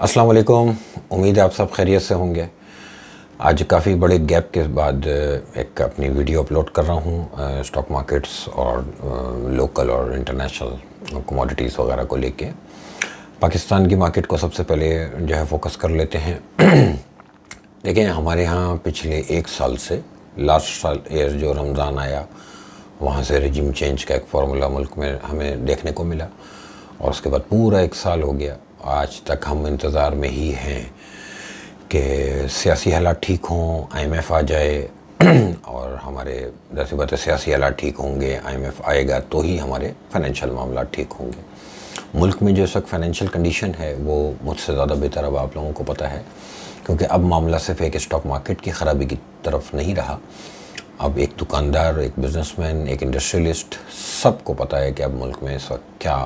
अस्सलाम वालेकुम। उम्मीद है आप सब खैरियत से होंगे। आज काफ़ी बड़े गैप के बाद एक अपनी वीडियो अपलोड कर रहा हूँ स्टॉक मार्केट्स और लोकल और इंटरनेशनल कमोडिटीज़ वगैरह को लेके। पाकिस्तान की मार्केट को सबसे पहले जो है फोकस कर लेते हैं। देखें, हमारे यहाँ पिछले एक साल से लास्ट साल ईयर जो रमज़ान आया वहाँ से रिजिम चेंज का एक फार्मूला मुल्क में हमें देखने को मिला और उसके बाद पूरा एक साल हो गया। आज तक हम इंतज़ार में ही हैं कि सियासी हालात ठीक हों, आईएमएफ आ जाए और हमारे जैसी बात है सियासी हालात ठीक होंगे, आईएमएफ आएगा तो ही हमारे फाइनेंशियल मामला ठीक होंगे। मुल्क में जो इस वक्त फाइनेंशियल कंडीशन है वो मुझसे ज़्यादा बेहतर अब आप लोगों को पता है, क्योंकि अब मामला सिर्फ एक स्टॉक मार्केट की ख़राबी की तरफ नहीं रहा। अब एक दुकानदार, एक बिजनेसमैन, एक इंडस्ट्रियलिस्ट, सबको पता है कि अब मुल्क में इस वक्त क्या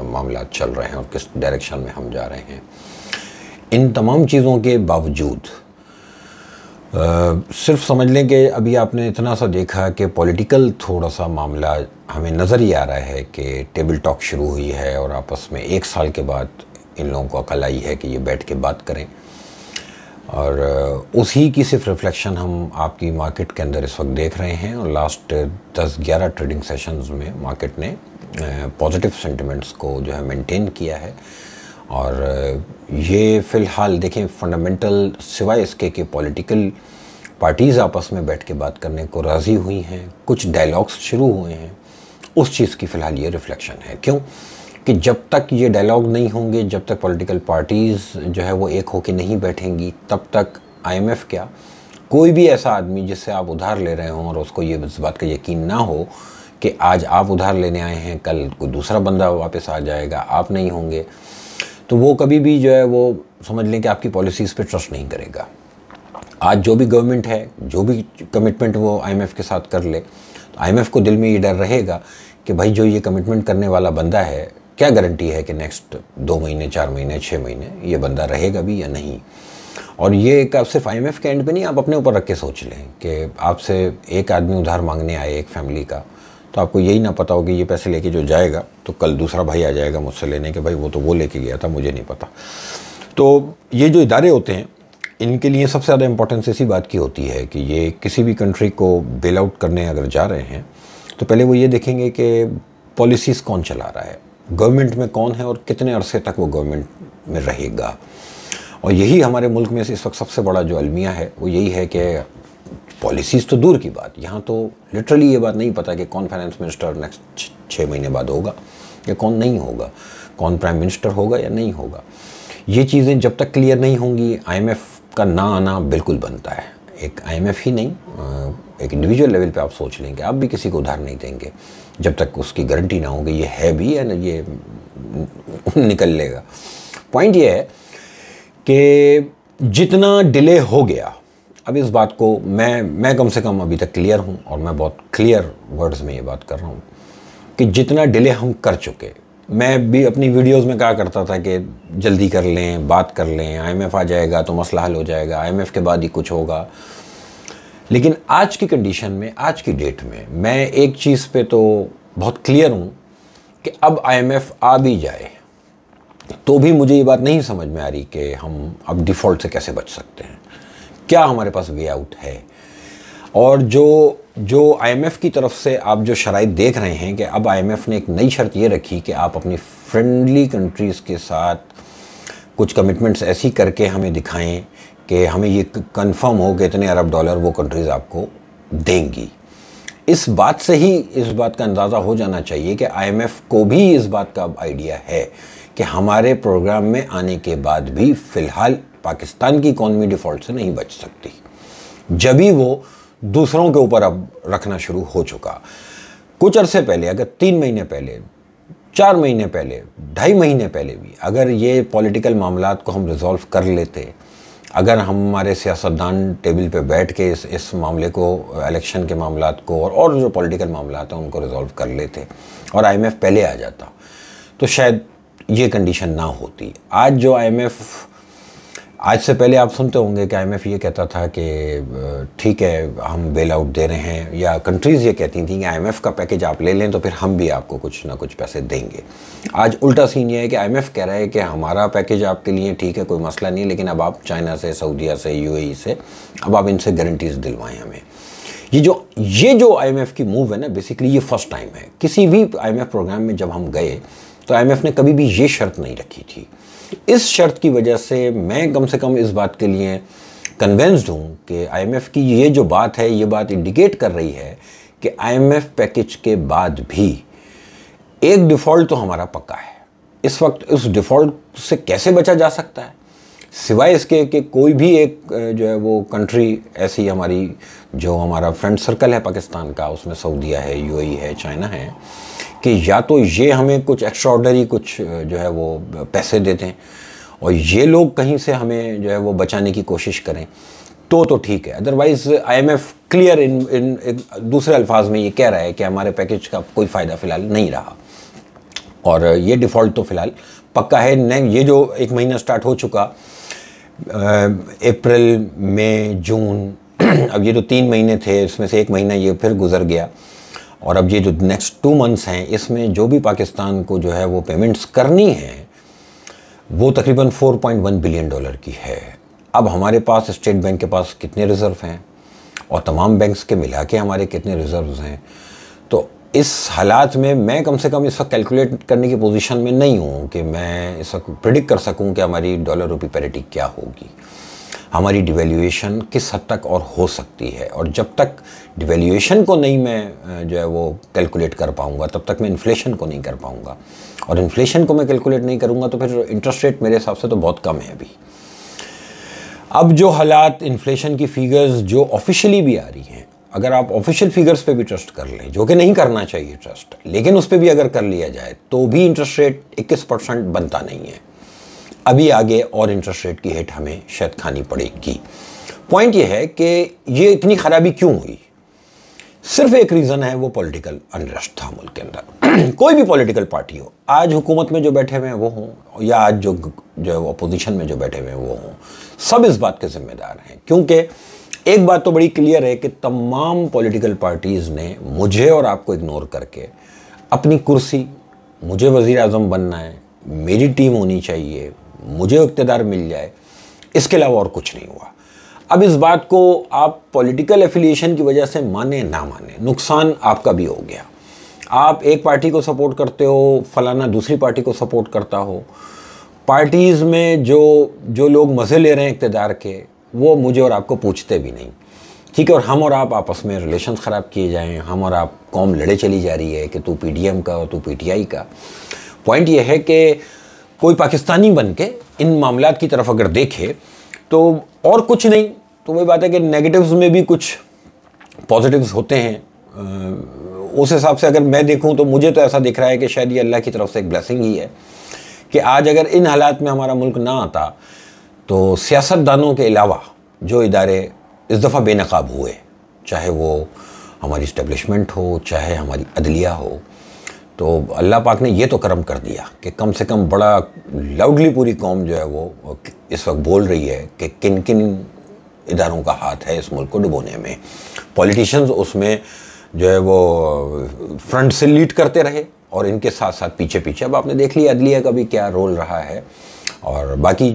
मामला चल रहे हैं और किस डायरेक्शन में हम जा रहे हैं। इन तमाम चीज़ों के बावजूद सिर्फ समझ लें कि अभी आपने इतना सा देखा कि पॉलिटिकल थोड़ा सा मामला हमें नज़र ही आ रहा है कि टेबल टॉक शुरू हुई है और आपस में एक साल के बाद इन लोगों को अकल आई है कि ये बैठ के बात करें, और उसी की सिर्फ रिफ्लेक्शन हम आपकी मार्केट के अंदर इस वक्त देख रहे हैं। और लास्ट 10-11 ट्रेडिंग सेशंस में मार्केट ने पॉजिटिव सेंटिमेंट्स को जो है मेंटेन किया है। और ये फ़िलहाल देखें, फंडामेंटल सिवाय इसके कि पॉलिटिकल पार्टीज़ आपस में बैठ के बात करने को राज़ी हुई हैं, कुछ डायलॉग्स शुरू हुए हैं, उस चीज़ की फ़िलहाल ये रिफ्लेक्शन है। क्यों कि जब तक ये डायलॉग नहीं होंगे, जब तक पॉलिटिकल पार्टीज़ जो है वो एक होके नहीं बैठेंगी, तब तक आईएमएफ क्या, कोई भी ऐसा आदमी जिससे आप उधार ले रहे हों और उसको ये इस बात का यकीन ना हो कि आज आप उधार लेने आए हैं, कल कोई दूसरा बंदा वापस आ जाएगा, आप नहीं होंगे, तो वो कभी भी जो है वो समझ लें कि आपकी पॉलिसीज़ पे ट्रस्ट नहीं करेगा। आज जो भी गवर्नमेंट है, जो भी कमिटमेंट वो आईएमएफ के साथ कर ले, तो आईएमएफ को दिल में ये डर रहेगा कि भाई जो ये कमिटमेंट करने वाला बंदा है, क्या गारंटी है कि नेक्स्ट 2 महीने, 4 महीने, 6 महीने ये बंदा रहेगा भी या नहीं। और ये एक आप सिर्फ आईएमएफ के एंड पे नहीं, आप अपने ऊपर रख के सोच लें कि आपसे एक आदमी उधार मांगने आए, एक फैमिली का, तो आपको यही ना पता हो कि ये पैसे लेके जो जाएगा तो कल दूसरा भाई आ जाएगा मुझसे लेने के, भाई वो तो वो लेके गया था, मुझे नहीं पता। तो ये जो इदारे होते हैं, इनके लिए सबसे ज़्यादा इंपॉर्टेंस इसी बात की होती है कि ये किसी भी कंट्री को बेल आउट करने अगर जा रहे हैं तो पहले वो ये देखेंगे कि पॉलिसीज़ कौन चला रहा है, गवर्नमेंट में कौन है और कितने अरसे तक वो गवर्नमेंट में रहेगा। और यही हमारे मुल्क में इस वक्त सबसे बड़ा जो अलमिया है वो यही है कि पॉलिसीज़ तो दूर की बात, यहाँ तो लिटरली ये बात नहीं पता कि कौन फाइनेंस मिनिस्टर नेक्स्ट 6 महीने बाद होगा या कौन नहीं होगा, कौन प्राइम मिनिस्टर होगा या नहीं होगा। ये चीज़ें जब तक क्लियर नहीं होंगी, आईएमएफ का ना आना बिल्कुल बनता है। एक आईएमएफ ही नहीं, एक इंडिविजुअल लेवल पे आप सोच लेंगे, आप भी किसी को उधार नहीं देंगे जब तक उसकी गारंटी ना होगी ये है भी या ये निकल लेगा। पॉइंट ये है कि जितना डिले हो गया, अब इस बात को मैं कम से कम अभी तक क्लियर हूँ और मैं बहुत क्लियर वर्ड्स में ये बात कर रहा हूँ कि जितना डिले हम कर चुके, मैं भी अपनी वीडियोस में कहा करता था कि जल्दी कर लें, बात कर लें, आईएमएफ आ जाएगा तो मसला हल हो जाएगा, आईएमएफ के बाद ही कुछ होगा। लेकिन आज की कंडीशन में, आज की डेट में मैं एक चीज़ पे तो बहुत क्लियर हूँ कि अब आईएमएफ आ भी जाए तो भी मुझे ये बात नहीं समझ में आ रही कि हम अब डिफ़ॉल्ट से कैसे बच सकते हैं, क्या हमारे पास वे आउट है। और जो आईएमएफ की तरफ से आप जो शराइत देख रहे हैं कि अब आईएमएफ ने एक नई शर्त ये रखी कि आप अपनी फ्रेंडली कंट्रीज़ के साथ कुछ कमिटमेंट्स ऐसी करके हमें दिखाएं कि हमें ये कंफर्म हो कि इतने अरब डॉलर वो कंट्रीज़ आपको देंगी। इस बात से ही इस बात का अंदाज़ा हो जाना चाहिए कि आईएमएफ को भी इस बात का आइडिया है कि हमारे प्रोग्राम में आने के बाद भी फ़िलहाल पाकिस्तान की इकॉनमी डिफ़ॉल्ट से नहीं बच सकती, जब भी वो दूसरों के ऊपर अब रखना शुरू हो चुका। कुछ अरसे पहले, अगर 3 महीने पहले, 4 महीने पहले, 2.5 महीने पहले भी अगर ये पॉलिटिकल मामलात को हम रिज़ॉल्व कर लेते, अगर हमारे सियासतदान टेबल पे बैठ के इस मामले को, इलेक्शन के मामलात को और जो पॉलिटिकल मामलात हैं उनको रिज़ॉल्व कर लेते और आईएमएफ पहले आ जाता, तो शायद ये कंडीशन ना होती। आज जो आईएमएफ आज से पहले आप सुनते होंगे कि IMF ये कहता था कि ठीक है हम बेल आउट दे रहे हैं, या कंट्रीज़ ये कहती थी कि IMF का पैकेज आप ले लें तो फिर हम भी आपको कुछ ना कुछ पैसे देंगे। आज उल्टा सीन ये है कि IMF कह रहा है कि हमारा पैकेज आपके लिए ठीक है, कोई मसला नहीं, लेकिन अब आप चाइना से, सऊदीया से, UAE से अब आप इनसे गारंटीज़ दिलवाएँ हमें। ये जो IMF की मूव है ना, बेसिकली ये फर्स्ट टाइम है। किसी भी IMF प्रोग्राम में जब हम गए तो IMF ने कभी भी ये शर्त नहीं रखी थी। इस शर्त की वजह से मैं कम से कम इस बात के लिए कन्विंस्ड हूँ कि IMF की ये जो बात है, ये बात इंडिकेट कर रही है कि IMF पैकेज के बाद भी एक डिफ़ॉल्ट तो हमारा पक्का है। इस वक्त उस डिफ़ॉल्ट से कैसे बचा जा सकता है, सिवाय इसके कि कोई भी एक जो है वो कंट्री ऐसी हमारी, जो हमारा फ्रेंड सर्कल है पाकिस्तान का, उसमें सऊदीया है, UAE है, चाइना है, कि या तो ये हमें कुछ एक्स्ट्राऑर्डिनरी कुछ जो है वो पैसे देते हैं और ये लोग कहीं से हमें जो है वो बचाने की कोशिश करें तो ठीक है। अदरवाइज़ IMF क्लियर इन दूसरे अल्फाज में ये कह रहा है कि हमारे पैकेज का कोई फ़ायदा फ़िलहाल नहीं रहा और ये डिफ़ॉल्ट तो फ़िलहाल पक्का है। ये जो एक महीना स्टार्ट हो चुका, अप्रैल, मई, जून, अब ये जो 3 महीने थे इसमें से 1 महीना ये फिर गुजर गया और अब ये जो नेक्स्ट 2 मंथ्स हैं इसमें जो भी पाकिस्तान को जो है वो पेमेंट्स करनी है वो तकरीबन $4.1 बिलियन की है। अब हमारे पास स्टेट बैंक के पास कितने रिज़र्व हैं और तमाम बैंक्स के मिला के हमारे कितने रिज़र्व्स हैं, तो इस हालात में मैं कम से कम इस वक्त कैलकुलेट करने की पोजीशन में नहीं हूँ कि मैं इस वक्त प्रिडिक्ट कर सकूँ कि हमारी डॉलर रुपये पैरिटी क्या होगी, हमारी डिवैल्यूएशन किस हद तक और हो सकती है। और जब तक डिवैल्यूएशन को नहीं मैं जो है वो कैलकुलेट कर पाऊँगा तब तक मैं इन्फ्लेशन को नहीं कर पाऊँगा, और इन्फ्लेशन को मैं कैलकुलेट नहीं करूँगा तो फिर इंटरेस्ट रेट मेरे हिसाब से तो बहुत कम है अभी। अब जो हालात, इन्फ्लेशन की फिगर्स जो ऑफिशियली भी आ रही हैं, अगर आप ऑफिशियल फिगर्स पे भी ट्रस्ट कर लें, जो कि नहीं करना चाहिए ट्रस्ट, लेकिन उस पर भी अगर कर लिया जाए तो भी इंटरेस्ट रेट 21% बनता नहीं है। अभी आगे और इंटरेस्ट रेट की हिट हमें शायद खानी पड़ेगी। पॉइंट ये है कि ये इतनी ख़राबी क्यों हुई, सिर्फ एक रीज़न है, वो पॉलिटिकल अनरेस्ट था मुल्क के अंदर। कोई भी पॉलिटिकल पार्टी हो, आज हुकूमत में जो बैठे हुए हैं वो हों या आज जो अपोजिशन में जो बैठे हुए हैं वो हों, सब इस बात के ज़िम्मेदार हैं। क्योंकि एक बात तो बड़ी क्लियर है कि तमाम पॉलिटिकल पार्टीज़ ने मुझे और आपको इग्नोर करके अपनी कुर्सी, मुझे वज़ीर आज़म बनना है, मेरी टीम होनी चाहिए, मुझे इक़्तिदार मिल जाए, इसके अलावा और कुछ नहीं हुआ। अब इस बात को आप पॉलिटिकल एफिलिएशन की वजह से माने ना माने, नुकसान आपका भी हो गया। आप एक पार्टी को सपोर्ट करते हो, फलाना दूसरी पार्टी को सपोर्ट करता हो, पार्टीज़ में जो लोग मज़े ले रहे हैं इक़्तिदार के, वो मुझे और आपको पूछते भी नहीं, ठीक है। और हम और आप आपस में रिलेशंस ख़राब किए जाएं, हम और आप कौम लड़े चली जा रही है कि तू PDM का और तू PTI का। पॉइंट ये है कि कोई पाकिस्तानी बन के इन मामलात की तरफ अगर देखे तो और कुछ नहीं, तो वही बात है कि नेगेटिव्स में भी कुछ पॉजिटिव्स होते हैं। उस हिसाब से अगर मैं देखूं तो मुझे तो ऐसा दिख रहा है कि शायद ये अल्लाह की तरफ से एक ब्लेसिंग ही है कि आज अगर इन हालात में हमारा मुल्क ना आता तो सियासतदानों के अलावा जो इदारे इस दफ़ा बेनकाब हुए, चाहे वो हमारी इस्टेब्लिशमेंट हो, चाहे हमारी अदलिया हो, तो अल्लाह पाक ने ये तो करम कर दिया कि कम से कम बड़ा लाउडली पूरी कौम जो है वो इस वक्त बोल रही है कि किन किन इदारों का हाथ है इस मुल्क को डुबोने में। पॉलिटिशियंस उसमें जो है वो फ्रंट से लीड करते रहे और इनके साथ साथ पीछे पीछे, अब आपने देख लिया अदलिया का भी क्या रोल रहा है और बाकी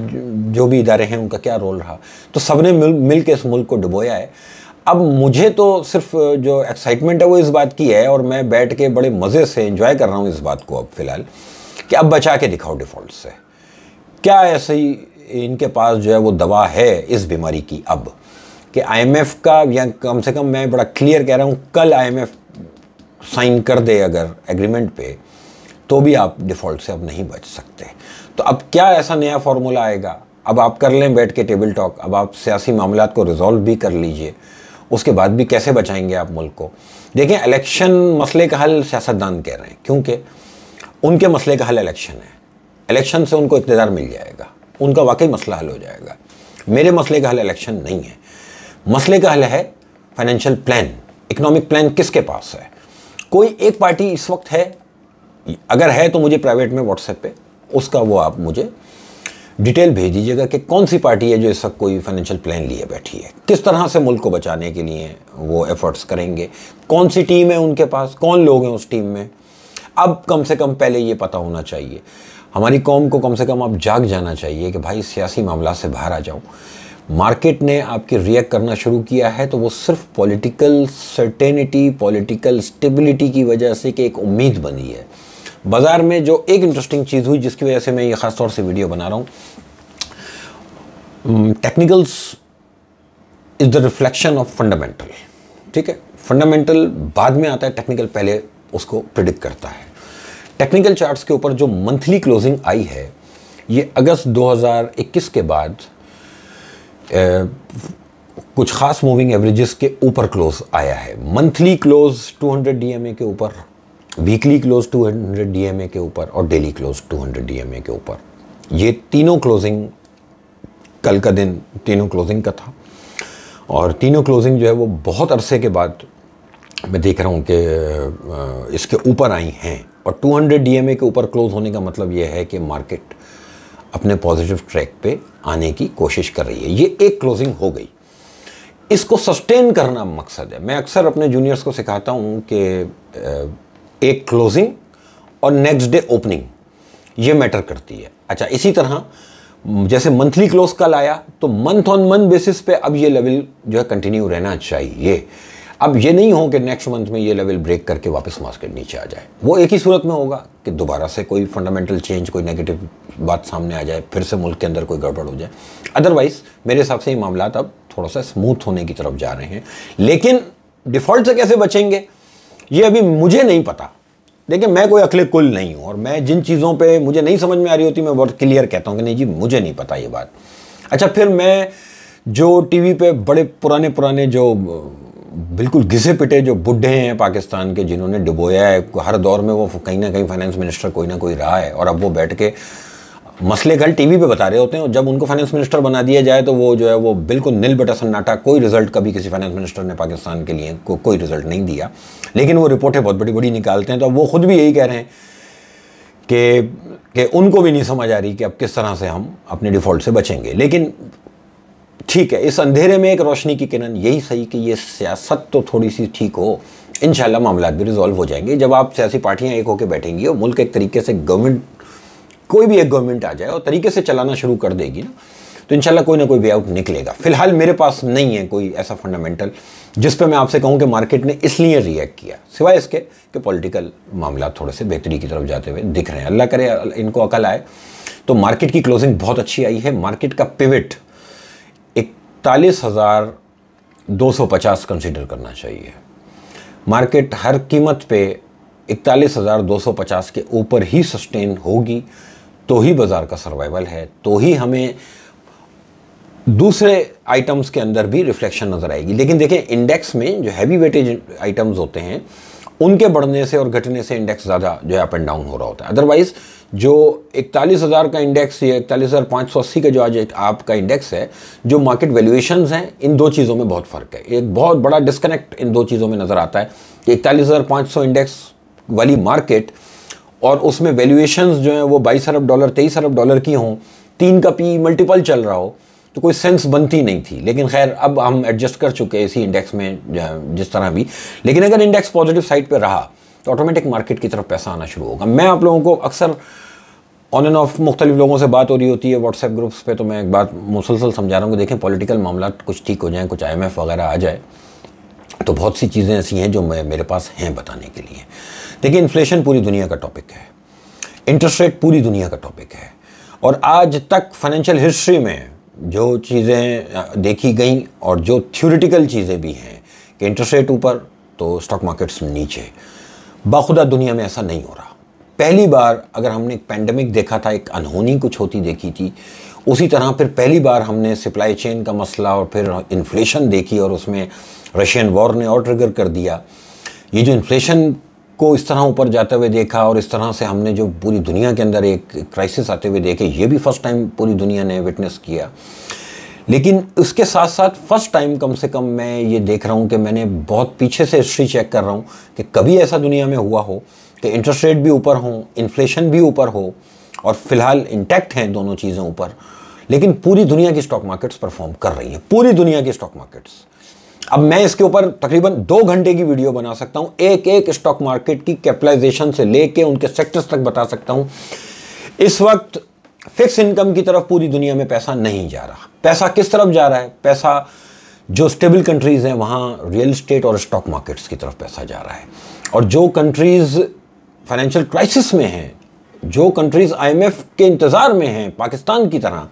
जो भी इदारे हैं उनका क्या रोल रहा, तो सब ने मिल के इस मुल्क को डुबोया है। अब मुझे तो सिर्फ जो एक्साइटमेंट है वो इस बात की है और मैं बैठ के बड़े मज़े से एंजॉय कर रहा हूँ इस बात को अब फ़िलहाल कि अब बचा के दिखाओ डिफ़ॉल्ट से। क्या ऐसे ही इनके पास जो है वो दवा है इस बीमारी की अब कि IMF का, या कम से कम मैं बड़ा क्लियर कह रहा हूँ, कल IMF साइन कर दे अगर एग्रीमेंट पे तो भी आप डिफ़ॉल्ट से अब नहीं बच सकते। तो अब क्या ऐसा नया फार्मूला आएगा, अब आप कर लें बैठ के टेबल टॉक, अब आप सियासी मामलात को रिजॉल्व भी कर लीजिए, उसके बाद भी कैसे बचाएंगे आप मुल्क को। देखें, इलेक्शन मसले का हल सियासतदान कह रहे हैं क्योंकि उनके मसले का हल इलेक्शन है, इलेक्शन से उनको इक़्तिदार मिल जाएगा, उनका वाकई मसला हल हो जाएगा। मेरे मसले का हल इलेक्शन नहीं है, मसले का हल है फाइनेंशियल प्लान, इकोनॉमिक प्लान किसके पास है। कोई एक पार्टी इस वक्त है, अगर है तो मुझे प्राइवेट में व्हाट्सएप पे उसका वो आप मुझे डिटेल भेज दीजिएगा कि कौन सी पार्टी है जो इस वक्त कोई फाइनेंशियल प्लान लिए बैठी है, किस तरह से मुल्क को बचाने के लिए वो एफर्ट्स करेंगे, कौन सी टीम है उनके पास, कौन लोग हैं उस टीम में। अब कम से कम पहले ये पता होना चाहिए, हमारी कौम को कम से कम अब जाग जाना चाहिए कि भाई सियासी मामला से बाहर आ जाओ। मार्केट ने आपके रिएक्ट करना शुरू किया है तो वो सिर्फ पॉलिटिकल सर्टेनिटी, पॉलिटिकल स्टेबिलिटी की वजह से कि एक उम्मीद बनी है। बाज़ार में जो एक इंटरेस्टिंग चीज़ हुई जिसकी वजह से मैं ये ख़ास तौर से वीडियो बना रहा हूँ, technicals is the reflection of fundamental. ठीक है, फंडामेंटल बाद में आता है, टेक्निकल पहले उसको प्रिडिक्ट करता है। टेक्निकल चार्ट्स के ऊपर जो मंथली क्लोजिंग आई है ये अगस्त 2021 के बाद कुछ खास मूविंग एवरेजेस के ऊपर क्लोज आया है। मंथली क्लोज 200 डीएमए के ऊपर, वीकली क्लोज 200 डीएमए के ऊपर और डेली क्लोज 200 डीएमए के ऊपर। ये तीनों क्लोजिंग, कल का दिन तीनों क्लोजिंग का था और तीनों क्लोजिंग जो है वो बहुत अरसे के बाद मैं देख रहा हूँ कि इसके ऊपर आई हैं। और 200 डीएमए के ऊपर क्लोज होने का मतलब ये है कि मार्केट अपने पॉजिटिव ट्रैक पे आने की कोशिश कर रही है। ये एक क्लोजिंग हो गई, इसको सस्टेन करना मकसद है। मैं अक्सर अपने जूनियर्स को सिखाता हूँ कि एक क्लोजिंग और नेक्स्ट डे ओपनिंग ये मैटर करती है। अच्छा, इसी तरह जैसे मंथली क्लोज कल आया तो मंथ ऑन मंथ बेसिस पे अब ये लेवल जो है कंटिन्यू रहना चाहिए। अब ये नहीं हो कि नेक्स्ट मंथ में ये लेवल ब्रेक करके वापस मार्केट नीचे आ जाए। वो एक ही सूरत में होगा कि दोबारा से कोई फंडामेंटल चेंज, कोई नेगेटिव बात सामने आ जाए, फिर से मुल्क के अंदर कोई गड़बड़ हो जाए। अदरवाइज मेरे हिसाब से ये मामला अब थोड़ा सा स्मूथ होने की तरफ जा रहे हैं। लेकिन डिफ़ॉल्ट से कैसे बचेंगे ये अभी मुझे नहीं पता। देखिए, मैं कोई अकले कुल नहीं हूँ और मैं जिन चीज़ों पे मुझे नहीं समझ में आ रही होती मैं बहुत क्लियर कहता हूँ कि नहीं जी मुझे नहीं पता ये बात। अच्छा, फिर मैं जो टीवी पे बड़े पुराने जो बिल्कुल घिसे पिटे जो बुढ़े हैं पाकिस्तान के, जिन्होंने डुबोया है हर दौर में, वो कहीं ना कहीं फाइनेंस मिनिस्टर कोई ना कोई रहा है और अब वो बैठ के मसले कल टीवी पे बता रहे होते हैं और जब उनको फाइनेंस मिनिस्टर बना दिया जाए तो वो जो है वो बिल्कुल नील बटा सन्नाटा, कोई रिजल्ट कभी किसी फाइनेंस मिनिस्टर ने पाकिस्तान के लिए कोई रिजल्ट नहीं दिया। लेकिन वो रिपोर्टें बहुत बड़ी बड़ी निकालते हैं, तो अब वो खुद भी यही कह रहे हैं कि उनको भी नहीं समझ आ रही कि अब किस तरह से हम अपने डिफ़ॉल्ट से बचेंगे। लेकिन ठीक है, इस अंधेरे में एक रोशनी की किरण, यही सही कि ये सियासत तो थोड़ी सी ठीक हो, इंशाल्लाह मामला भी रिजॉल्व हो जाएंगे। जब आप सियासी पार्टियां एक होकर बैठेंगी और मुल्क एक तरीके से गवर्नमेंट, कोई भी एक गवर्नमेंट आ जाए और तरीके से चलाना शुरू कर देगी ना, तो इंशाल्लाह कोई ना कोई वे आउट निकलेगा। फिलहाल मेरे पास नहीं है कोई ऐसा फंडामेंटल जिस पे मैं आपसे कहूँ कि मार्केट ने इसलिए रिएक्ट किया, सिवाय इसके कि पॉलिटिकल मामला थोड़े से बेहतरी की तरफ जाते हुए दिख रहे हैं। अल्लाह करे इनको अकल आए। तो मार्केट की क्लोजिंग बहुत अच्छी आई है। मार्केट का पिवट 41,250 कंसीडर करना चाहिए। मार्केट हर कीमत पे 41,250 के ऊपर ही सस्टेन होगी तो ही बाज़ार का सर्वाइवल है, तो ही हमें दूसरे आइटम्स के अंदर भी रिफ्लेक्शन नज़र आएगी। लेकिन देखें, इंडेक्स में जो हैवी वेटेज आइटम्स होते हैं उनके बढ़ने से और घटने से इंडेक्स ज़्यादा जो है अप एंड डाउन हो रहा होता है। अदरवाइज़ जो 41,000 का इंडेक्स या 41,580 का जो आज आपका इंडेक्स है, जो मार्केट वैल्यूएशंस हैं, इन दो चीज़ों में बहुत फ़र्क है। एक बहुत बड़ा डिस्कनेक्ट इन दो चीज़ों में नज़र आता है कि 41,500 इंडेक्स वाली मार्केट और उसमें वैल्यूएशंस जो हैं वो 22 अरब डॉलर 23 अरब डॉलर की हों, 3 का पी मल्टीपल चल रहा हो, तो कोई सेंस बनती नहीं थी। लेकिन खैर अब हम एडजस्ट कर चुके हैं इसी इंडेक्स में जिस तरह भी। लेकिन अगर इंडेक्स पॉजिटिव साइड पे रहा तो ऑटोमेटिक मार्केट की तरफ पैसा आना शुरू होगा। मैं आप लोगों को अक्सर ऑन एंड ऑफ मुख्तलिफ लोगों से बात हो रही होती है व्हाट्सएप ग्रुप्स पे, तो मैं एक बात मुसलसल समझा रहा हूँ कि देखें, पॉलिटिकल मामला कुछ ठीक हो जाए, कुछ IMF वगैरह आ जाए, तो बहुत सी चीज़ें ऐसी हैं जो मेरे पास हैं बताने के लिए। देखिए, इन्फ्लेशन पूरी दुनिया का टॉपिक है, इंटरेस्ट रेट पूरी दुनिया का टॉपिक है, और आज तक फाइनेंशियल हिस्ट्री में जो चीज़ें देखी गई और जो थ्योरेटिकल चीज़ें भी हैं कि इंटरेस्ट रेट ऊपर तो स्टॉक मार्केट्स नीचे, बाखुदा दुनिया में ऐसा नहीं हो रहा। पहली बार अगर हमने एक पैंडमिक देखा था, एक अनहोनी कुछ होती देखी थी, उसी तरह फिर पहली बार हमने सप्लाई चेन का मसला और फिर इन्फ्लेशन देखी और उसमें रशियन वॉर ने और ट्रिगर कर दिया। ये जो इन्फ्लेशन को इस तरह ऊपर जाते हुए देखा और इस तरह से हमने जो पूरी दुनिया के अंदर एक क्राइसिस आते हुए देखे, ये भी फर्स्ट टाइम पूरी दुनिया ने विटनेस किया। लेकिन उसके साथ साथ फर्स्ट टाइम कम से कम मैं ये देख रहा हूँ कि मैंने बहुत पीछे से हिस्ट्री चेक कर रहा हूँ कि कभी ऐसा दुनिया में हुआ हो कि इंटरेस्ट रेट भी ऊपर हो, इन्फ्लेशन भी ऊपर हो और फिलहाल इंटैक्ट हैं दोनों चीज़ें ऊपर, लेकिन पूरी दुनिया की स्टॉक मार्केट्स परफॉर्म कर रही हैं, पूरी दुनिया की स्टॉक मार्केट्स। अब मैं इसके ऊपर तकरीबन 2 घंटे की वीडियो बना सकता हूं, एक एक स्टॉक मार्केट की कैपिटलाइजेशन से लेके उनके सेक्टर्स तक बता सकता हूं। इस वक्त फिक्स इनकम की तरफ पूरी दुनिया में पैसा नहीं जा रहा। पैसा किस तरफ जा रहा है? पैसा जो स्टेबल कंट्रीज हैं वहाँ रियल एस्टेट और स्टॉक मार्केट्स की तरफ पैसा जा रहा है, और जो कंट्रीज़ फाइनेंशियल क्राइसिस में हैं, जो कंट्रीज़ IMF के इंतज़ार में हैं पाकिस्तान की तरह,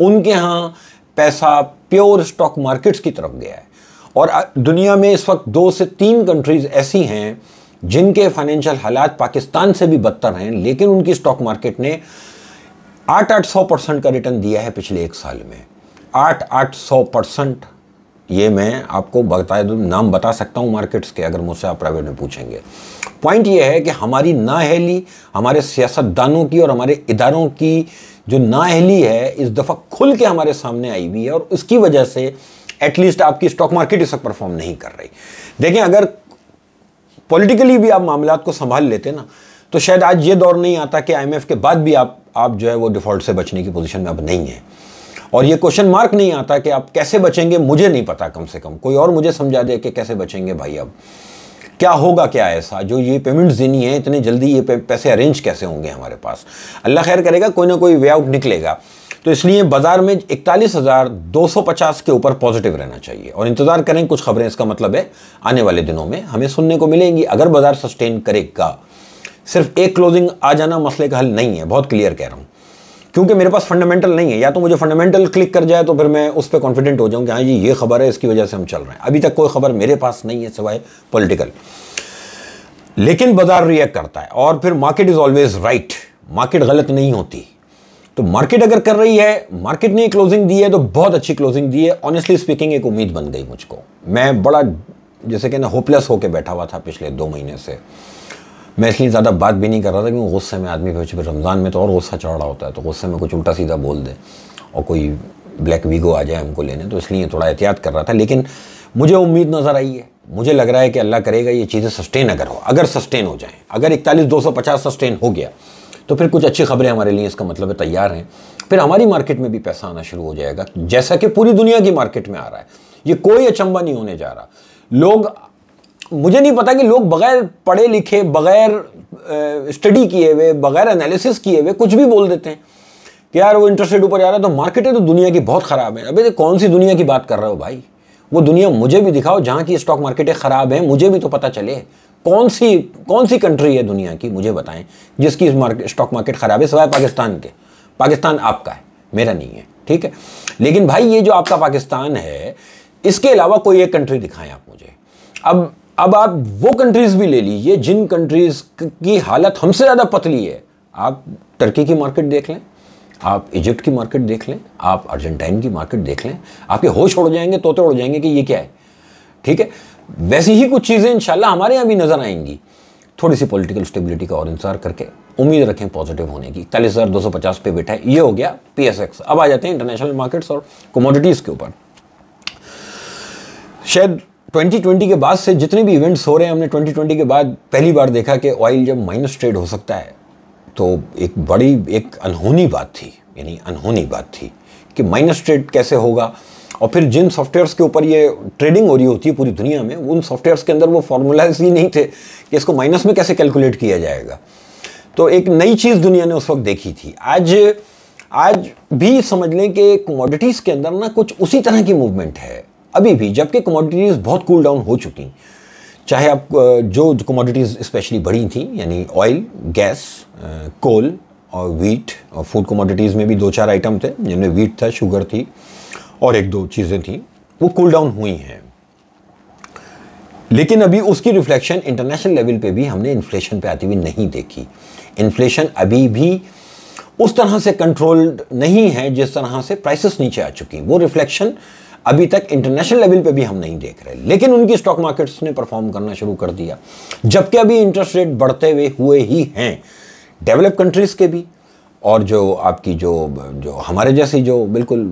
उनके यहाँ पैसा प्योर स्टॉक मार्केट्स की तरफ गया है। और दुनिया में इस वक्त 2 से 3 कंट्रीज़ ऐसी हैं जिनके फाइनेंशियल हालात पाकिस्तान से भी बदतर हैं, लेकिन उनकी स्टॉक मार्केट ने 800% का रिटर्न दिया है पिछले 1 साल में। 800%। ये मैं आपको नाम बता सकता हूँ मार्केट्स के, अगर मुझसे आप प्राइवेट में पूछेंगे। पॉइंट ये है कि हमारी नाअहली, हमारे सियासतदानों की और हमारे इदारों की जो नाअहली है इस दफ़ा खुल के हमारे सामने आई हुई है, और उसकी वजह से एटलीस्ट आपकी स्टॉक मार्केट इस वक्त परफॉर्म नहीं कर रही। देखें, अगर पॉलिटिकली भी आप मामलात को संभाल लेते ना, तो शायद आज ये दौर नहीं आता कि IMF के बाद भी आप जो है वो डिफ़ॉल्ट से बचने की पोजीशन में अब नहीं है, और ये क्वेश्चन मार्क नहीं आता कि आप कैसे बचेंगे। मुझे नहीं पता, कम से कम कोई और मुझे समझा दे कि कैसे बचेंगे भाई। अब क्या होगा, क्या ऐसा जो ये पेमेंट्स देनी है इतने जल्दी, ये पैसे अरेंज कैसे होंगे हमारे पास? अल्लाह खैर करेगा, कोई ना कोई वे आउट निकलेगा। तो इसलिए बाजार में 41,250 के ऊपर पॉजिटिव रहना चाहिए, और इंतज़ार करें, कुछ खबरें इसका मतलब है आने वाले दिनों में हमें सुनने को मिलेंगी। अगर बाजार सस्टेन करेगा, सिर्फ एक क्लोजिंग आ जाना मसले का हल नहीं है, बहुत क्लियर कह रहा हूँ, क्योंकि मेरे पास फंडामेंटल नहीं है। या तो मुझे फंडामेंटल क्लिक कर जाए तो फिर मैं उस पर कॉन्फिडेंट हो जाऊँ कि हाँ जी ये खबर है, इसकी वजह से हम चल रहे हैं। अभी तक कोई खबर मेरे पास नहीं है सिवाय पॉलिटिकल, लेकिन बाजार रिएक्ट करता है, और फिर market is always right, market गलत नहीं होती। तो मार्केट अगर कर रही है, मार्केट ने क्लोजिंग दी है तो बहुत अच्छी क्लोजिंग दी है। ऑनेस्टली स्पीकिंग एक उम्मीद बन गई मुझको। मैं बड़ा जैसे कि ना होपलेस होकर बैठा हुआ था पिछले 2 महीने से। मैं इसलिए ज़्यादा बात भी नहीं कर रहा था क्योंकि गुस्से में आदमी फिर रमज़ान में तो और गुस्सा चढ़ रहा होता है, तो गुस्से में कुछ उल्टा सीधा बोल दे और कोई ब्लैक वीगो आ जाए हमको लेने, तो इसलिए थोड़ा एहतियात कर रहा था। लेकिन मुझे उम्मीद नज़र आई है, मुझे लग रहा है कि अल्लाह करेगा ये चीज़ें सस्टेन अगर सस्टेन हो जाएँ। अगर 41,250 सस्टेन हो गया तो फिर कुछ अच्छी खबरें हमारे लिए, इसका मतलब है तैयार हैं। फिर हमारी मार्केट में भी पैसा आना शुरू हो जाएगा, जैसा कि पूरी दुनिया की मार्केट में आ रहा है। ये कोई अचंभा नहीं होने जा रहा। लोग, मुझे नहीं पता कि लोग बगैर पढ़े लिखे, बगैर स्टडी किए हुए, बगैर एनालिसिस किए हुए कुछ भी बोल देते हैं कि यार वो इंटरेस्ट रेट ऊपर जा रहा है तो मार्केटें तो दुनिया की बहुत ख़राब है। अबे कौन सी दुनिया की बात कर रहे हो भाई? वो दुनिया मुझे भी दिखाओ जहाँ की स्टॉक मार्केटें ख़राब हैं, मुझे भी तो पता चले। कौन सी कंट्री है दुनिया की, मुझे बताएं, जिसकी स्टॉक मार्केट ख़राब है सिवाय पाकिस्तान के। पाकिस्तान आपका है, मेरा नहीं है, ठीक है। लेकिन भाई ये जो आपका पाकिस्तान है, इसके अलावा कोई एक कंट्री दिखाएं आप मुझे। अब आप वो कंट्रीज़ भी ले लीजिए जिन कंट्रीज़ की हालत हमसे ज़्यादा पतली है। आप टर्की की मार्केट देख लें, आप इजिप्ट की मार्केट देख लें, आप अर्जेंटाइन की मार्केट देख लें, आपके होश उड़ जाएंगे, तोते उड़ जाएंगे कि ये क्या है, ठीक है। वैसी ही कुछ चीज़ें इंशाल्लाह हमारे यहाँ भी नज़र आएंगी। थोड़ी सी पॉलिटिकल स्टेबिलिटी का और इंतजार करके उम्मीद रखें पॉजिटिव होने की। 41,250 पे बैठा है, ये हो गया PSX। अब आ जाते हैं इंटरनेशनल मार्केट्स और कमोडिटीज़ के ऊपर। शायद 2020 के बाद से जितने भी इवेंट्स हो रहे हैं, हमने 2020 के बाद पहली बार देखा कि ऑयल जब माइनस ट्रेड हो सकता है, तो एक अनहोनी बात थी, यानी अनहोनी बात थी कि माइनस ट्रेड कैसे होगा। और फिर जिन सॉफ्टवेयर्स के ऊपर ये ट्रेडिंग हो रही होती है पूरी दुनिया में, उन सॉफ्टवेयर्स के अंदर वो फार्मूलाज ही नहीं थे कि इसको माइनस में कैसे कैलकुलेट किया जाएगा। तो एक नई चीज़ दुनिया ने उस वक्त देखी थी। आज भी समझ लें कि कमोडिटीज़ के अंदर ना कुछ उसी तरह की मूवमेंट है अभी भी, जबकि कमोडिटीज़ बहुत कूल डाउन हो चुकी। चाहे आप जो कमोडिटीज़ स्पेशली बढ़ी थी, यानी ऑयल, गैस, कोल और वीट, और फूड कमोडिटीज़ में भी 2-4 आइटम थे जिनमें वीट था, शुगर थी और 1-2 चीज़ें थी, वो कूल डाउन हुई हैं। लेकिन अभी उसकी रिफ्लेक्शन इंटरनेशनल लेवल पे भी हमने इन्फ्लेशन पे आती हुई नहीं देखी। इन्फ्लेशन अभी भी उस तरह से कंट्रोल्ड नहीं है जिस तरह से प्राइसेस नीचे आ चुकी। वो रिफ्लेक्शन अभी तक इंटरनेशनल लेवल पे भी हम नहीं देख रहे, लेकिन उनकी स्टॉक मार्केट्स ने परफॉर्म करना शुरू कर दिया, जबकि अभी इंटरेस्ट रेट बढ़ते हुए ही हैं डेवलप कंट्रीज़ के भी, और जो आपकी जो हमारे जैसी जो बिल्कुल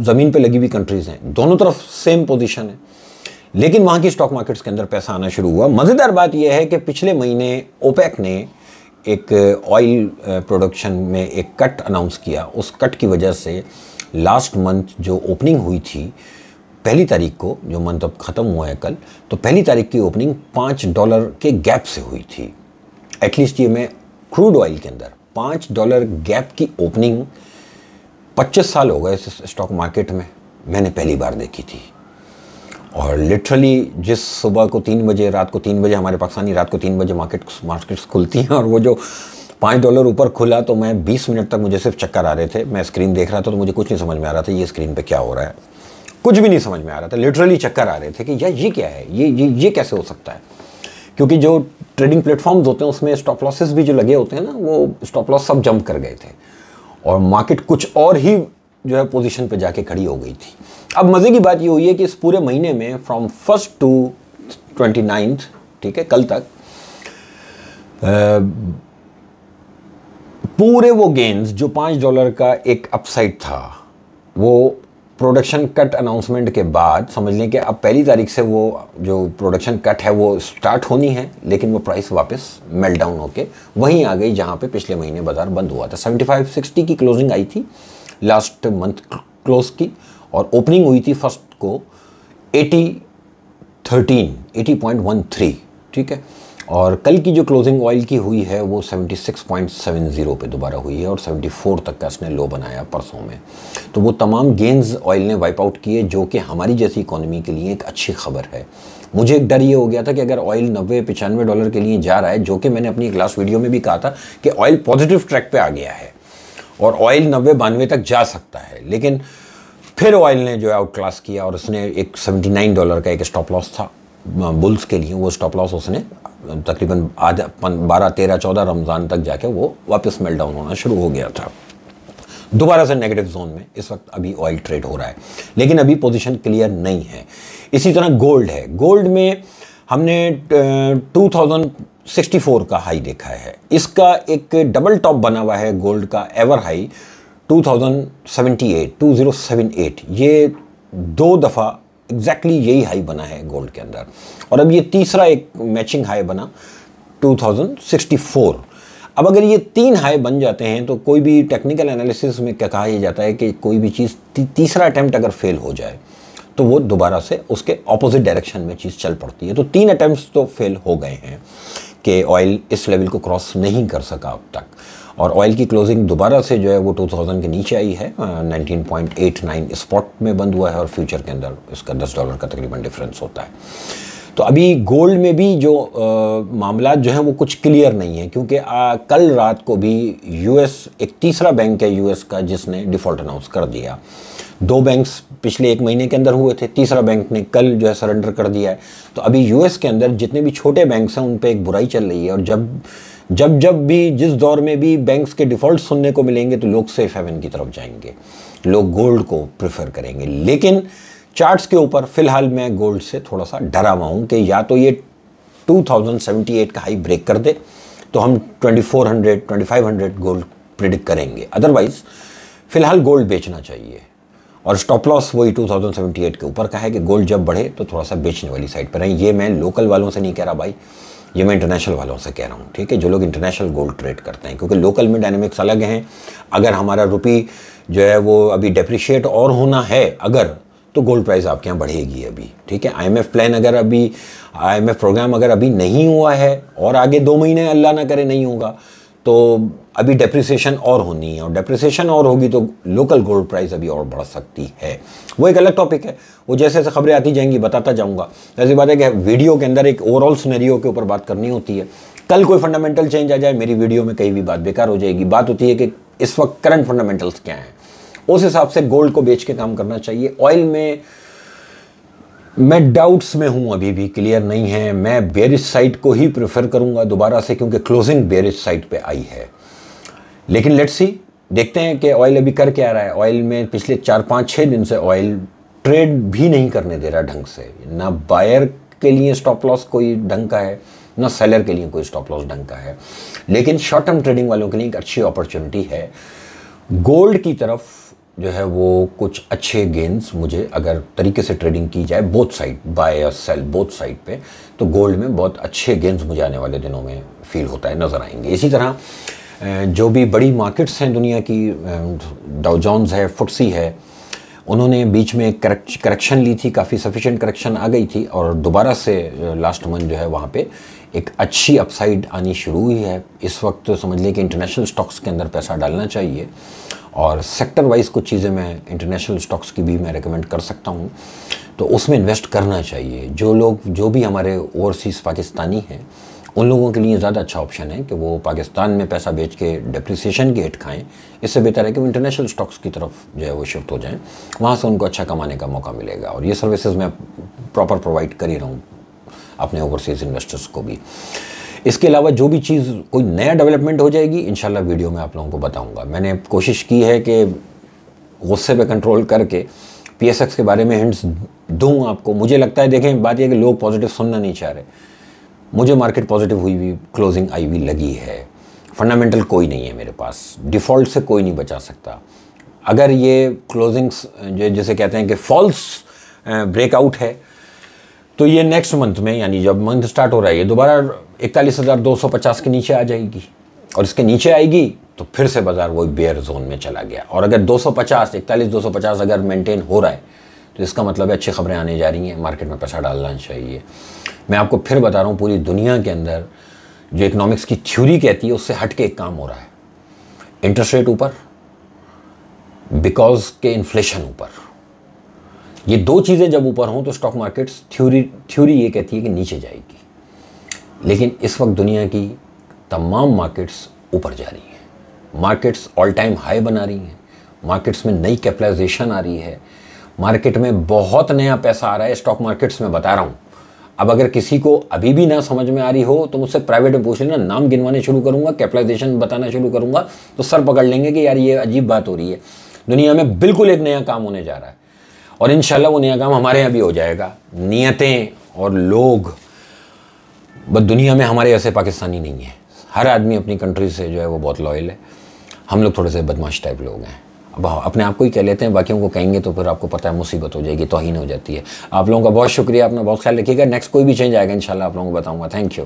ज़मीन पे लगी हुई कंट्रीज़ हैं, दोनों तरफ सेम पोजीशन है। लेकिन वहाँ की स्टॉक मार्केट्स के अंदर पैसा आना शुरू हुआ। मज़ेदार बात यह है कि पिछले महीने ओपेक ने एक ऑयल प्रोडक्शन में एक कट अनाउंस किया, उस कट की वजह से लास्ट मंथ जो ओपनिंग हुई थी 1 तारीख को, जो मंथ अब ख़त्म हुआ है कल, तो 1 तारीख की ओपनिंग $5 के गैप से हुई थी। एटलीस्ट ये मैं क्रूड ऑयल के अंदर $5 गैप की ओपनिंग 25 साल हो गए इस स्टॉक मार्केट में, मैंने पहली बार देखी थी। और लिटरली जिस सुबह को 3 बजे, रात को 3 बजे, हमारे पाकिस्तानी रात को 3 बजे मार्केट्स खुलती हैं, और वो जो $5 ऊपर खुला तो मैं 20 मिनट तक मुझे सिर्फ चक्कर आ रहे थे। मैं स्क्रीन देख रहा था तो मुझे कुछ नहीं समझ में आ रहा था ये स्क्रीन पे क्या हो रहा है, कुछ भी नहीं समझ में आ रहा था। लिटरली चक्कर आ रहे थे कि यार ये क्या है, ये कैसे हो सकता है। क्योंकि जो ट्रेडिंग प्लेटफॉर्म्स होते हैं उसमें स्टॉप लॉसेस भी जो लगे होते हैं ना, वो स्टॉप लॉस सब जंप कर गए थे और मार्केट कुछ और ही जो है पोजीशन पे जाके खड़ी हो गई थी। अब मज़े की बात ये हुई है कि इस पूरे महीने में फ्रॉम 1 to 29, ठीक है, कल तक पूरे वो गेन्स जो $5 का एक अपसाइड था, वो प्रोडक्शन कट अनाउंसमेंट के बाद समझ लें कि अब 1 तारीख से वो जो प्रोडक्शन कट है वो स्टार्ट होनी है, लेकिन वो प्राइस वापस मेल्ट डाउन होके वहीं आ गई जहां पे पिछले महीने बाजार बंद हुआ था। 75.60 की क्लोजिंग आई थी लास्ट मंथ क्लोज की, और ओपनिंग हुई थी फर्स्ट को 80.13, ठीक है। और कल की जो क्लोजिंग ऑयल की हुई है वो 76.70 पे दोबारा हुई है, और 74 तक का इसने लो बनाया परसों में। तो वो तमाम गेंस ऑयल ने वाइप आउट किए, जो कि हमारी जैसी इकोनॉमी के लिए एक अच्छी खबर है। मुझे एक डर ये हो गया था कि अगर ऑयल $90-95 के लिए जा रहा है, जो कि मैंने अपनी एक लास्ट वीडियो में भी कहा था कि ऑयल पॉजिटिव ट्रैक पे आ गया है और ऑयल 90-92 तक जा सकता है, लेकिन फिर ऑयल ने जो है आउट क्लास किया और उसने एक $79 का एक स्टॉप लॉस था बुल्स के लिए, वो स्टॉप लॉस उसने तकरीबन 12, 13, 14 रमज़ान तक जाके वो वापस मेल्ट डाउन होना शुरू हो गया था। दोबारा से नेगेटिव जोन में इस वक्त अभी ऑयल ट्रेड हो रहा है, लेकिन अभी पोजीशन क्लियर नहीं है। इसी तरह गोल्ड है, गोल्ड में हमने 2064 का हाई देखा है, इसका एक डबल टॉप बना हुआ है गोल्ड का एवर हाई 2078, ये 2 दफ़ा एग्जैक्टली यही हाई बना है गोल्ड के अंदर, और अब ये तीसरा एक मैचिंग हाई बना 2064। अब अगर ये 3 हाई बन जाते हैं तो कोई भी टेक्निकल एनालिसिस में क्या कहा जाता है कि कोई भी चीज़ तीसरा अटैम्प्ट अगर फेल हो जाए तो वो दोबारा से उसके ऑपोजिट डायरेक्शन में चीज़ चल पड़ती है। तो 3 अटैम्प्ट्स तो फेल हो गए हैं कि ऑयल इस लेवल को क्रॉस नहीं कर सका अब तक, और ऑयल की क्लोजिंग दोबारा से जो है वो 2000 के नीचे आई है, 19.89 स्पॉट में बंद हुआ है, और फ्यूचर के अंदर इसका $10 का तकरीबन डिफरेंस होता है। तो अभी गोल्ड में भी जो मामला जो है वो कुछ क्लियर नहीं है, क्योंकि कल रात को भी यूएस, एक तीसरा बैंक है यूएस का जिसने डिफ़ॉल्ट अनाउंस कर दिया। 2 बैंक्स पिछले 1 महीने के अंदर हुए थे, तीसरा बैंक ने कल जो है सरेंडर कर दिया है। तो अभी यूएस के अंदर जितने भी छोटे बैंक्स हैं उन पे एक बुराई चल रही है, और जब भी जिस दौर में भी बैंक्स के डिफ़ॉल्ट सुनने को मिलेंगे तो लोग सेफ हेवन की तरफ जाएंगे, लोग गोल्ड को प्रेफर करेंगे। लेकिन चार्ट्स के ऊपर फ़िलहाल मैं गोल्ड से थोड़ा सा डरा हुआ हूँ कि या तो ये 2078 का हाई ब्रेक कर दे तो हम 2400-2500 गोल्ड प्रिडिक्ट करेंगे, अदरवाइज़ फ़िलहाल गोल्ड बेचना चाहिए। और स्टॉप लॉस वही 2078 के ऊपर का है कि गोल्ड जब बढ़े तो थोड़ा सा बेचने वाली साइड पर रहें। ये मैं लोकल वालों से नहीं कह रहा भाई, ये मैं इंटरनेशनल वालों से कह रहा हूँ, ठीक है, जो लोग इंटरनेशनल गोल्ड ट्रेड करते हैं, क्योंकि लोकल में डायनेमिक्स अलग हैं। अगर हमारा रुपी जो है वो अभी डेप्रिशिएट और होना है अगर, तो गोल्ड प्राइस आपके यहाँ बढ़ेगी अभी, ठीक है। आईएमएफ प्लान अगर अभी, आईएमएफ प्रोग्राम अगर अभी नहीं हुआ है और आगे 2 महीने अल्लाह ना करे नहीं होगा, तो अभी डेप्रिसिएशन और होनी है, और डेप्रिसिएशन और होगी तो लोकल गोल्ड प्राइस अभी और बढ़ सकती है। वो एक अलग टॉपिक है, वो जैसे जैसे खबरें आती जाएंगी बताता जाऊंगा। ऐसी बात है कि वीडियो के अंदर एक ओवरऑल सिनेरियो के ऊपर बात करनी होती है। कल कोई फंडामेंटल चेंज आ जाए, मेरी वीडियो में कहीं भी बात बेकार हो जाएगी। बात होती है कि इस वक्त करंट फंडामेंटल्स क्या हैं, उस हिसाब से गोल्ड को बेच के काम करना चाहिए। ऑयल में मैं डाउट्स में हूं, अभी भी क्लियर नहीं है। मैं बेरिश साइड को ही प्रेफर करूंगा दोबारा से, क्योंकि क्लोजिंग बेरिश साइड पे आई है। लेकिन लेट्स सी, देखते हैं कि ऑयल अभी कर क्या रहा है। ऑयल में पिछले 4-5-6 दिन से ऑयल ट्रेड भी नहीं करने दे रहा ढंग से, ना बायर के लिए स्टॉप लॉस कोई ढंग का है, ना सेलर के लिए कोई स्टॉप लॉस ढंग का है। लेकिन शॉर्ट टर्म ट्रेडिंग वालों के लिए एक अच्छी अपॉर्चुनिटी है। गोल्ड की तरफ जो है वो कुछ अच्छे गेंस मुझे अगर तरीके से ट्रेडिंग की जाए बोथ साइड, बाय और सेल बोथ साइड पे, तो गोल्ड में बहुत अच्छे गेंस मुझे आने वाले दिनों में फील होता है, नज़र आएंगे। इसी तरह जो भी बड़ी मार्केट्स हैं दुनिया की, डाउ जोन्स है, फुटसी है, उन्होंने बीच में करेक्शन ली थी, काफ़ी सफिशिएंट करेक्शन आ गई थी और दोबारा से लास्ट मंथ जो है वहाँ पे एक अच्छी अपसाइड आनी शुरू हुई है। इस वक्त तो समझ लें कि इंटरनेशनल स्टॉक्स के अंदर पैसा डालना चाहिए और सेक्टर वाइज कुछ चीज़ें मैं इंटरनेशनल स्टॉक्स की भी मैं रेकमेंड कर सकता हूँ, तो उसमें इन्वेस्ट करना चाहिए। जो भी हमारे ओवरसीज़ पाकिस्तानी हैं, उन लोगों के लिए ज़्यादा अच्छा ऑप्शन है कि वो पाकिस्तान में पैसा बेच के डेप्रिसिएशन की हिट खाएँ। इससे बेहतर है कि वो इंटरनेशनल स्टॉक्स की तरफ जो है वो शिफ्ट हो जाएं, वहाँ से उनको अच्छा कमाने का मौका मिलेगा। और ये सर्विसेज मैं प्रॉपर प्रोवाइड कर ही रहा हूँ अपने ओवरसीज़ इन्वेस्टर्स को भी। इसके अलावा जो भी चीज़ कोई नया डेवलपमेंट हो जाएगी इंशाल्लाह वीडियो में आप लोगों को बताऊँगा। मैंने कोशिश की है कि गुस्से पे कंट्रोल करके PSX के बारे में हिंट्स दूँ आपको। मुझे लगता है, देखें बात यह कि लोग पॉजिटिव सुनना नहीं चाह रहे। मुझे मार्केट पॉजिटिव हुई हुई क्लोजिंग आई हुई लगी है। फंडामेंटल कोई नहीं है मेरे पास, डिफ़ॉल्ट से कोई नहीं बचा सकता। अगर ये क्लोजिंग्स जैसे कहते हैं कि फॉल्स ब्रेकआउट है, तो ये नेक्स्ट मंथ में, यानी जब मंथ स्टार्ट हो रहा है, ये दोबारा 41,250 के नीचे आ जाएगी और इसके नीचे आएगी तो फिर से बाज़ार वही बेयर जोन में चला गया। और अगर 41,250 अगर मेंटेन हो रहा है तो इसका मतलब है अच्छी खबरें आने जा रही हैं, मार्केट में पैसा डालना चाहिए। मैं आपको फिर बता रहा हूँ, पूरी दुनिया के अंदर जो इकोनॉमिक्स की थ्योरी कहती है उससे हट के एक काम हो रहा है। इंटरेस्ट रेट ऊपर, बिकॉज के इन्फ्लेशन ऊपर। ये दो चीज़ें जब ऊपर हों तो स्टॉक मार्केट्स, थ्योरी ये कहती है कि नीचे जाएगी। लेकिन इस वक्त दुनिया की तमाम मार्केट्स ऊपर जा रही हैं। मार्केट्स ऑल टाइम हाई बना रही हैं। मार्केट्स में नई कैपिटलाइजेशन आ रही है। मार्केट में बहुत नया पैसा आ रहा है स्टॉक मार्केट्स में, बता रहा हूँ। अब अगर किसी को अभी भी ना समझ में आ रही हो तो मुझसे प्राइवेट में पूछ लेना, नाम गिनवाने शुरू करूँगा, कैपिटलाइजेशन बताना शुरू करूँगा तो सर पकड़ लेंगे कि यार ये अजीब बात हो रही है। दुनिया में बिल्कुल एक नया काम होने जा रहा है और इंशाल्लाह वो नया काम हमारे यहाँ भी हो जाएगा। नियतें और लोग, बस दुनिया में हमारे ऐसे पाकिस्तानी नहीं है। हर आदमी अपनी कंट्री से जो है वो बहुत लॉयल है। हम लोग थोड़े से बदमाश टाइप लोग हैं। अब अपने आप को ही कह लेते हैं, बाकियों को कहेंगे तो फिर आपको पता है मुसीबत हो जाएगी, तौहीन हो जाती है। आप लोगों का बहुत शुक्रिया, अपना बहुत ख्याल रखिएगा। नेक्स्ट कोई भी चेंज आएगा इंशाल्लाह आप लोगों को बताऊंगा। Thank you.